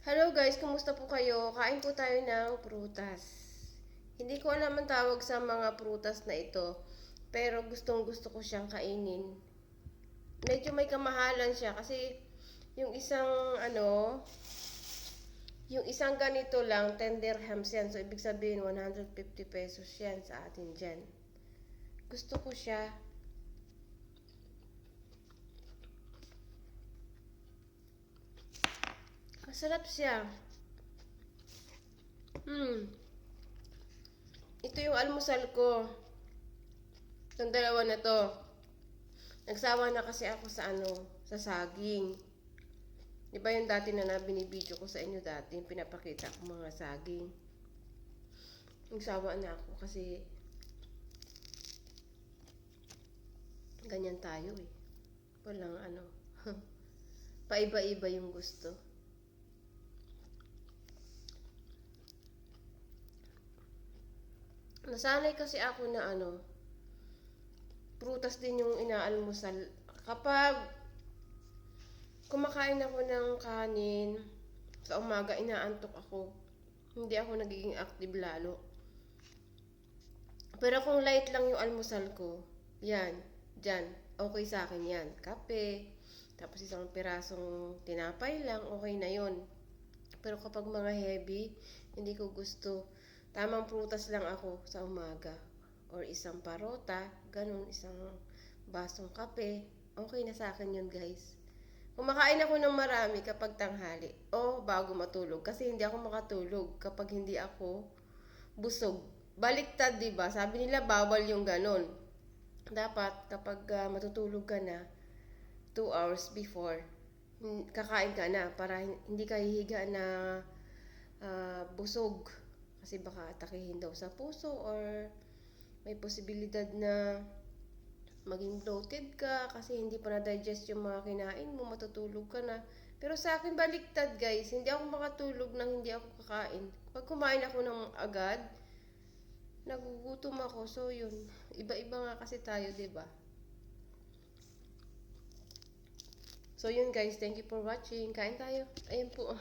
Hello guys, kumusta po kayo? Kain po tayo ng prutas. Hindi ko alam ang tawag sa mga prutas na ito, pero gustong gusto ko siyang kainin. Medyo may kamahalan siya kasi yung isang yung isang ganito lang 10 dirhams yan. So ibig sabihin 150 pesos yan sa atin dyan. Gusto ko siya. Masarap siya. Ito yung almusal ko. Itong dalawa na to. Nagsawa na kasi ako sa sa saging. Diba yung dati na binibidyo ko sa inyo dati, yung pinapakita ko mga saging. Nagsawa na ako kasi ganyan tayo eh. Walang paiba-iba yung gusto. Nasanay kasi ako na prutas din yung inaalmusal. Kapag kumakain ako ng kanin, sa umaga inaantok ako. Hindi ako nagiging active lalo. Pero kung light lang yung almusal ko, yan, dyan, okay sa akin yan. Kape, tapos isang pirasong tinapay lang, okay na yon. Pero kapag mga heavy, hindi ko gusto. Tamang prutas lang ako sa umaga. Or isang parota, ganun, isang basong kape. Okay na sa akin yun guys. Kumakain ako ng marami kapag tanghali o bago matulog. Kasi hindi ako makatulog kapag hindi ako busog. Baliktad, diba? Sabi nila bawal yung ganun. Dapat kapag matutulog ka na, 2 hours before, kakain ka na para hindi ka hihiga na busog. Kasi baka atakihin daw sa puso or may posibilidad na maging bloated ka kasi hindi pa na-digest yung mga kinain mo, matutulog ka na. Pero sa akin baliktad guys, hindi ako makatulog nang hindi ako kakain. Pag kumain ako ng agad, nagugutom ako. So yun, iba-iba nga kasi tayo, 'di ba? So yun guys, thank you for watching. Kain tayo. Ayan po.